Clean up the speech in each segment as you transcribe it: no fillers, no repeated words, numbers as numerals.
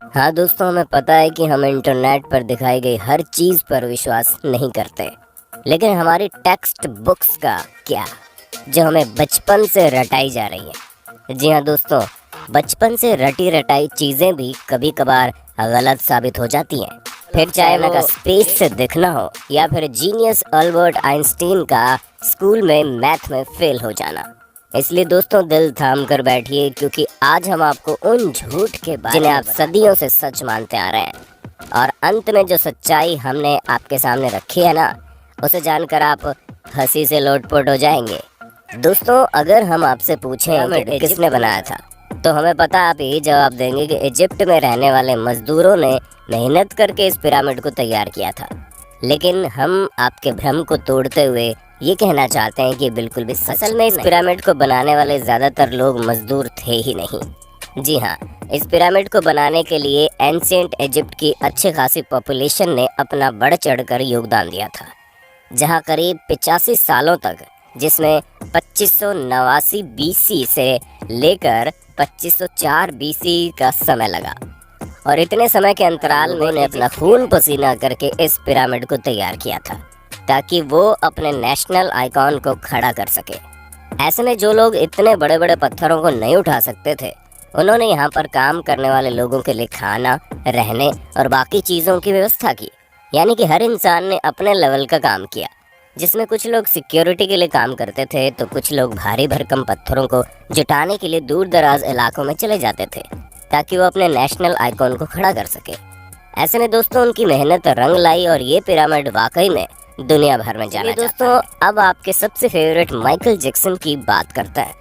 हाँ दोस्तों, हमें पता है कि हम इंटरनेट पर दिखाई गई हर चीज़ पर विश्वास नहीं करते, लेकिन हमारी टेक्स्ट बुक्स का क्या, जो हमें बचपन से रटाई जा रही है। जी हाँ दोस्तों, बचपन से रटी रटाई चीज़ें भी कभी कभार गलत साबित हो जाती हैं। फिर चाहे वो स्पेस से दिखना हो या फिर जीनियस अल्बर्ट आइंस्टीन का स्कूल में मैथ में फेल हो जाना। इसलिए दोस्तों, दिल थाम कर बैठिए, क्योंकि आज हम आपको उन झूठ के बारे जिन्हें आप सदियों से सच मानते आ रहे हैं, और अंत में जो सच्चाई हमने आपके सामने रखी है ना, उसे जानकर आप हंसी से लोटपोट हो जाएंगे। दोस्तों, अगर हम आपसे पूछें कि किसने बनाया था, तो हमें पता आप यही जवाब देंगे कि इजिप्ट में रहने वाले मजदूरों ने मेहनत करके इस पिरामिड को तैयार किया था। लेकिन हम आपके भ्रम को तोड़ते हुए ये कहना चाहते हैं कि बिल्कुल भी असल में इस पिरामिड को बनाने वाले ज़्यादातर लोग मजदूर थे ही नहीं। जी हाँ, इस पिरामिड को बनाने के लिए एंशिएंट इजिप्ट की अच्छी खासी पॉपुलेशन ने अपना बढ़ चढ़कर योगदान दिया था, जहाँ करीब 85 सालों तक, जिसमें 2589 बीसी से लेकर 2504 बीसी का समय लगा, और इतने समय के अंतराल में उन्हें अपना खून पसीना करके इस पिरामिड को तैयार किया था, ताकि वो अपने नेशनल आइकॉन को खड़ा कर सके। ऐसे में जो लोग इतने बड़े बड़े पत्थरों को नहीं उठा सकते थे, उन्होंने यहाँ पर काम करने वाले लोगों के लिए खाना, रहने और बाकी चीज़ों की व्यवस्था की। यानी कि हर इंसान ने अपने लेवल का काम किया, जिसमें कुछ लोग सिक्योरिटी के लिए काम करते थे, तो कुछ लोग भारी भरकम पत्थरों को जुटाने के लिए दूर दराज इलाकों में चले जाते थे, ताकि वो अपने नेशनल आइकॉन को खड़ा कर सके। ऐसे में दोस्तों, उनकी मेहनत रंग लाई और ये पिरामिड वाकई में दुनिया भर में जाना जाता है। दोस्तों, अब आपके सबसे फेवरेट माइकल जैक्सन की बात करता है,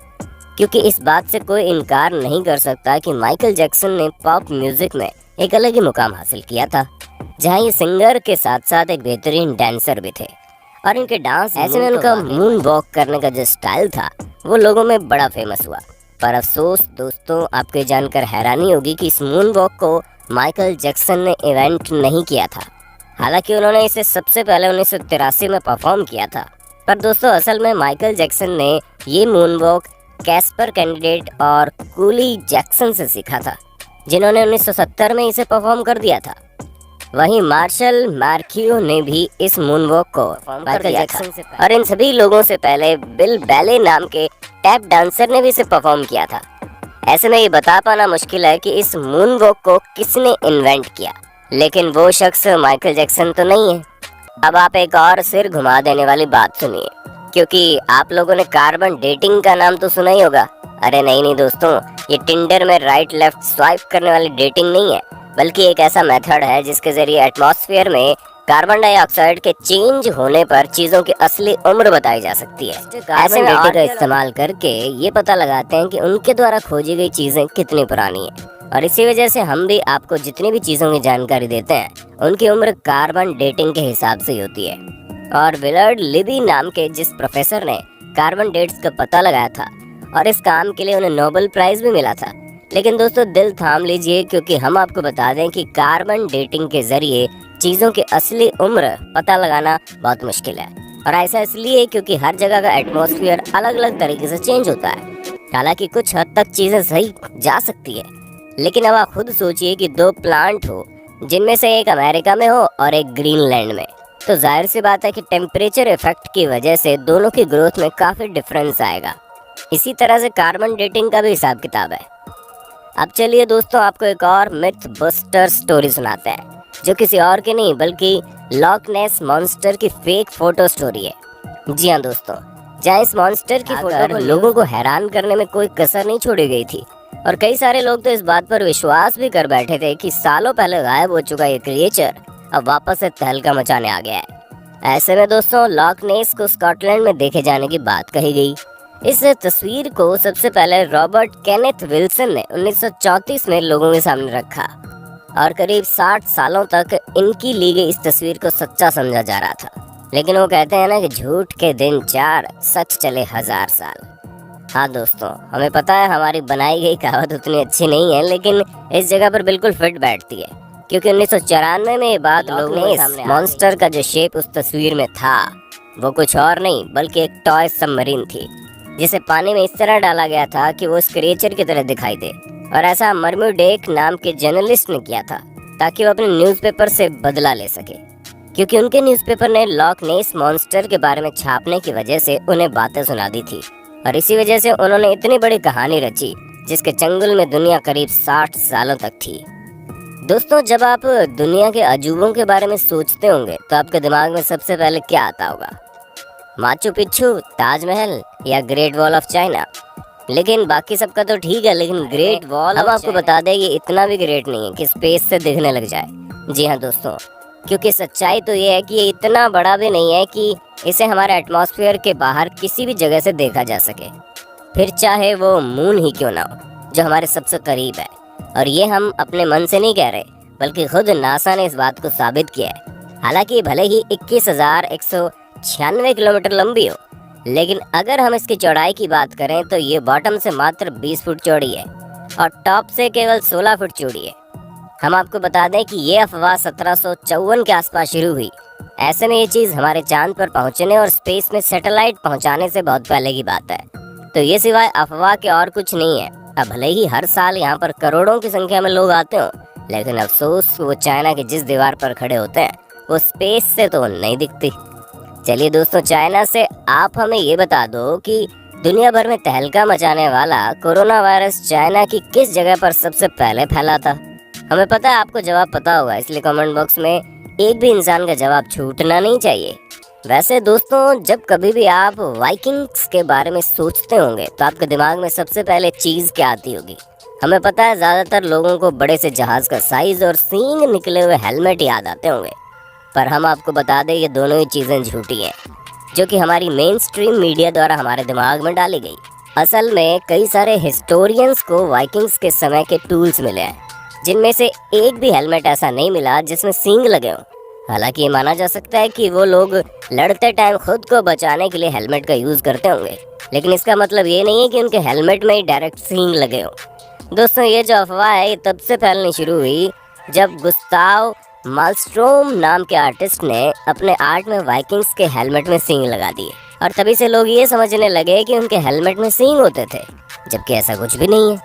क्योंकि इस बात से कोई इनकार नहीं कर सकता कि माइकल जैक्सन ने पॉप म्यूजिक में एक अलग ही मुकाम हासिल किया था, जहां ये सिंगर के साथ साथ एक बेहतरीन डांसर भी थे। और इनके डांस, ऐसे में उनका मून वॉक करने का जो स्टाइल था, वो लोगों में बड़ा फेमस हुआ। पर अफसोस दोस्तों, आपको जानकर हैरानी होगी कि इस मून वॉक को माइकल जैक्सन ने इवेंट नहीं किया था। हालांकि उन्होंने इसे सबसे पहले 1983 में परफॉर्म किया था। पर दोस्तों, असल में माइकल जैक्सन ने ये मून वॉक कैस्पर कैंडिडेट और कूली जैक्सन से सीखा था, जिन्होंने 1970 में इसे परफॉर्म कर दिया था। वहीं मार्शल मार्कियो ने भी इस मून वॉक को माइकल जैक्सन से, और इन सभी लोगों से पहले बिल बैले नाम के टैप डांसर ने भी इसे परफॉर्म किया था। ऐसे में ये बता पाना मुश्किल है कि इस मून वॉक को किसने इन्वेंट किया, लेकिन वो शख्स माइकल जैक्सन तो नहीं है। अब आप एक और सिर घुमा देने वाली बात सुनिए, क्योंकि आप लोगों ने कार्बन डेटिंग का नाम तो सुना ही होगा। अरे नहीं दोस्तों, ये टिंडर में राइट लेफ्ट स्वाइप करने वाली डेटिंग नहीं है, बल्कि एक ऐसा मेथड है जिसके जरिए एटमॉस्फेयर में कार्बन डाइऑक्साइड के चेंज होने पर चीजों की असली उम्र बताई जा सकती है। ऐसे में डेटा का इस्तेमाल करके ये पता लगाते हैं कि उनके द्वारा खोजी गई चीजें कितनी पुरानी है, और इसी वजह से हम भी आपको जितनी भी चीज़ों की जानकारी देते हैं, उनकी उम्र कार्बन डेटिंग के हिसाब से ही होती है। और विलर्ड लिबी नाम के जिस प्रोफेसर ने कार्बन डेट्स का पता लगाया था, और इस काम के लिए उन्हें नोबेल प्राइज भी मिला था। लेकिन दोस्तों, दिल थाम लीजिए, क्योंकि हम आपको बता दें कि कार्बन डेटिंग के जरिए चीज़ों की असली उम्र पता लगाना बहुत मुश्किल है। और ऐसा इसलिए क्योंकि हर जगह का एटमॉस्फेयर अलग अलग तरीके से चेंज होता है। हालांकि कुछ हद तक चीज़ें सही जा सकती है, लेकिन अब आप खुद सोचिए कि दो प्लांट हो, जिनमें से एक अमेरिका में हो और एक ग्रीनलैंड में, तो जाहिर सी बात है कि टेम्परेचर इफेक्ट की वजह से दोनों की ग्रोथ में काफ़ी डिफरेंस आएगा। इसी तरह से कार्बन डेटिंग का भी हिसाब किताब है। अब चलिए दोस्तों, आपको एक और मिथ बस्टर स्टोरी सुनाते हैं, जो किसी और की नहीं बल्कि लॉक नेस मॉन्स्टर की फेक फोटो स्टोरी है। जी हाँ दोस्तों, जहाँ इस मॉन्स्टर की फोटो लोगों को हैरान करने में कोई कसर नहीं छोड़ी गई थी, और कई सारे लोग तो इस बात पर विश्वास भी कर बैठे थे कि सालों पहले गायब हो चुका ये क्रिएचर अब वापस से तहलका मचाने आ गया है। ऐसे में दोस्तों, लॉक नेस को स्कॉटलैंड में देखे जाने की बात कही गई। इस तस्वीर को सबसे पहले रॉबर्ट केनेथ विल्सन ने 1934 में लोगों के सामने रखा, और करीब 60 सालों तक इनकी ली गई इस तस्वीर को सच्चा समझा जा रहा था। लेकिन वो कहते हैं ना कि झूठ के दिन 4, सच चले 1000 साल। हाँ दोस्तों, हमें पता है हमारी बनाई गई कहावत उतनी अच्छी नहीं है, लेकिन इस जगह पर बिल्कुल फिट बैठती है, क्योंकि 1994 में ये बात लोगों ने इस मॉन्स्टर का जो शेप उस तस्वीर में था, वो कुछ और नहीं बल्कि एक टॉय सबमरीन थी, जिसे पानी में इस तरह डाला गया था कि वो उस क्रिएचर की तरह दिखाई दे, और ऐसा मर्म्यूडेक नाम के जर्नलिस्ट ने किया था ताकि वो अपने न्यूज़पेपर से बदला ले सके, क्योंकि उनके न्यूज़पेपर ने लॉक नेस मॉन्स्टर के बारे में छापने की वजह से उन्हें बातें सुना दी थी। और इसी वजह से उन्होंने इतनी बड़ी कहानी रची जिसके चंगुल में दुनिया करीब 60 सालों तक थी। दोस्तों, जब आप दुनिया के अजूबों के बारे में सोचते होंगे तो आपके दिमाग में सबसे पहले क्या आता होगा? माचू पिच्चू, ताजमहल या ग्रेट वॉल ऑफ चाइना? लेकिन बाकी सबका तो ठीक है, लेकिन ग्रेट वॉल हम आपको बता दें ये इतना भी ग्रेट नहीं है कि स्पेस से दिखने लग जाए। जी हाँ दोस्तों, क्योंकि सच्चाई तो ये है कि ये इतना बड़ा भी नहीं है कि इसे हमारे एटमॉस्फेयर के बाहर किसी भी जगह से देखा जा सके, फिर चाहे वो मून ही क्यों ना हो जो हमारे सबसे करीब है। और ये हम अपने मन से नहीं कह रहे, बल्कि खुद नासा ने इस बात को साबित किया है। हालांकि भले ही 21,196 किलोमीटर लंबी हो, लेकिन अगर हम इसकी चौड़ाई की बात करें तो ये बॉटम से मात्र 20 फुट चौड़ी है और टॉप से केवल 16 फुट चौड़ी है। हम आपको बता दें कि ये अफवाह 1754 के आसपास शुरू हुई। ऐसे में ये चीज़ हमारे चांद पर पहुंचने और स्पेस में सैटेलाइट पहुंचाने से बहुत पहले की बात है। तो ये सिवाय अफवाह के और कुछ नहीं है। अब भले ही हर साल यहाँ पर करोड़ों की संख्या में लोग आते हो, लेकिन अफसोस वो चाइना की जिस दीवार पर खड़े होते हैं वो स्पेस से तो नहीं दिखती। चलिए दोस्तों, चाइना से आप हमें ये बता दो कि दुनिया भर में तहलका मचाने वाला कोरोना वायरस चाइना की किस जगह पर सबसे पहले फैला था? हमें पता है आपको जवाब पता होगा, इसलिए कमेंट बॉक्स में एक भी इंसान का जवाब छूटना नहीं चाहिए। वैसे दोस्तों, जब कभी भी आप वाइकिंग्स के बारे में सोचते होंगे तो आपके दिमाग में सबसे पहले चीज़ क्या आती होगी? हमें पता है ज़्यादातर लोगों को बड़े से जहाज़ का साइज और सींग निकले हुए हेलमेट याद आते होंगे, पर हम आपको बता दें ये दोनों ही चीज़ें झूठी हैं, जो कि हमारी मेन स्ट्रीम मीडिया द्वारा हमारे दिमाग में डाली गई। असल में कई सारे हिस्टोरियंस को वाइकिंग्स के समय के टूल्स मिले हैं, जिनमें से एक भी हेलमेट ऐसा नहीं मिला जिसमें सींग लगे हों। हालांकि ये माना जा सकता है कि वो लोग लड़ते टाइम खुद को बचाने के लिए हेलमेट का यूज़ करते होंगे, लेकिन इसका मतलब ये नहीं है कि उनके हेलमेट में ही डायरेक्ट सींग लगे हों। दोस्तों, ये जो अफवाह है ये तब से फैलनी शुरू हुई जब गुस्ताव मालस्ट्रोम नाम के आर्टिस्ट ने अपने आर्ट में वाइकिंग्स के हेलमेट में सींग लगा दिए, और तभी से लोग ये समझने लगे कि उनके हेलमेट में सींग होते थे, जबकि ऐसा कुछ भी नहीं है।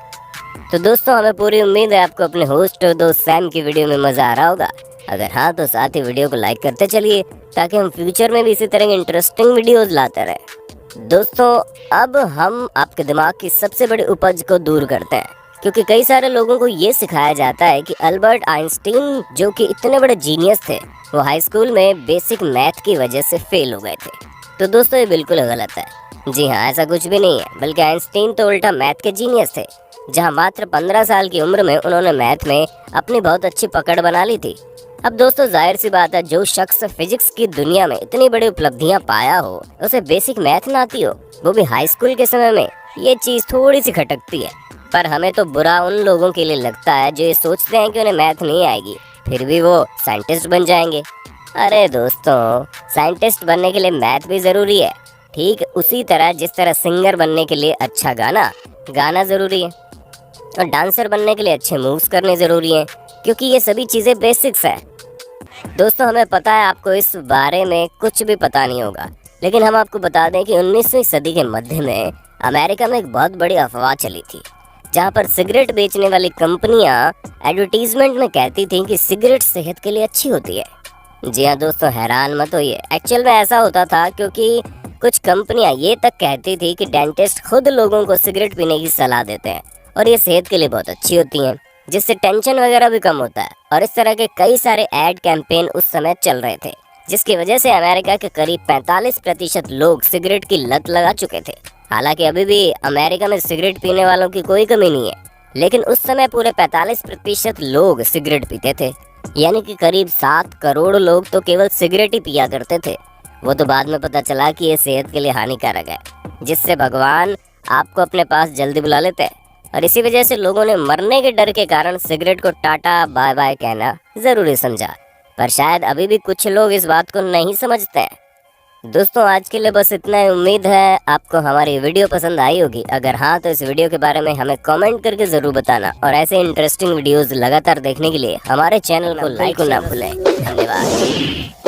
तो दोस्तों, हमें पूरी उम्मीद है आपको अपने होस्ट और दोस्त सैम की वीडियो में मज़ा आ रहा होगा। अगर हाँ तो साथ ही वीडियो को लाइक करते चलिए ताकि हम फ्यूचर में भी इसी तरह की इंटरेस्टिंग वीडियोस लाते रहें। दोस्तों, अब हम आपके दिमाग की सबसे बड़ी उपज को दूर करते हैं, क्योंकि कई सारे लोगों को ये सिखाया जाता है कि अल्बर्ट आइंस्टीन जो कि इतने बड़े जीनियस थे, वो हाई स्कूल में बेसिक मैथ की वजह से फेल हो गए थे। तो दोस्तों, ये बिल्कुल गलत है। जी हाँ, ऐसा कुछ भी नहीं है, बल्कि आइंस्टीन तो उल्टा मैथ के जीनियस थे, जहाँ मात्र 15 साल की उम्र में उन्होंने मैथ में अपनी बहुत अच्छी पकड़ बना ली थी। अब दोस्तों, जाहिर सी बात है, जो शख्स फिजिक्स की दुनिया में इतनी बड़ी उपलब्धियां पाया हो, उसे बेसिक मैथ ना आती हो, वो भी हाई स्कूल के समय में, ये चीज़ थोड़ी सी खटकती है। पर हमें तो बुरा उन लोगों के लिए लगता है जो ये सोचते हैं कि उन्हें मैथ नहीं आएगी, फिर भी वो साइंटिस्ट बन जाएंगे। अरे दोस्तों, साइंटिस्ट बनने के लिए मैथ भी ज़रूरी है, ठीक उसी तरह जिस तरह सिंगर बनने के लिए अच्छा गाना ज़रूरी है, और डांसर बनने के लिए अच्छे मूव्स करने ज़रूरी हैं, क्योंकि ये सभी चीज़ें बेसिक्स है। दोस्तों, हमें पता है आपको इस बारे में कुछ भी पता नहीं होगा, लेकिन हम आपको बता दें कि 19वीं सदी के मध्य में अमेरिका में एक बहुत बड़ी अफवाह चली थी, जहां पर सिगरेट बेचने वाली कंपनियां एडवर्टीजमेंट में कहती थीं कि सिगरेट सेहत के लिए अच्छी होती है। जी हाँ दोस्तों, हैरान मत होइए, एक्चुअल में ऐसा होता था क्योंकि कुछ कंपनियां ये तक कहती थी कि डेंटिस्ट खुद लोगों को सिगरेट पीने की सलाह देते हैं और ये सेहत के लिए बहुत अच्छी होती हैं, जिससे टेंशन वगैरह भी कम होता है। और इस तरह के कई सारे एड कैंपेन उस समय चल रहे थे, जिसकी वजह से अमेरिका के करीब 45% लोग सिगरेट की लत लगा चुके थे। हालांकि अभी भी अमेरिका में सिगरेट पीने वालों की कोई कमी नहीं है, लेकिन उस समय पूरे 45% लोग सिगरेट पीते थे, यानी कि करीब 7 करोड़ लोग तो केवल सिगरेट ही पिया करते थे। वो तो बाद में पता चला कि ये सेहत के लिए हानिकारक है, जिससे भगवान आपको अपने पास जल्दी बुला लेते हैं, और इसी वजह से लोगों ने मरने के डर के कारण सिगरेट को टाटा बाय बाय कहना जरूरी समझा। पर शायद अभी भी कुछ लोग इस बात को नहीं समझते हैं। दोस्तों, आज के लिए बस इतना ही। उम्मीद है आपको हमारी वीडियो पसंद आई होगी। अगर हाँ तो इस वीडियो के बारे में हमें कमेंट करके जरूर बताना, और ऐसे इंटरेस्टिंग वीडियोस लगातार देखने के लिए हमारे चैनल को लाइक करना ना भूलें। धन्यवाद।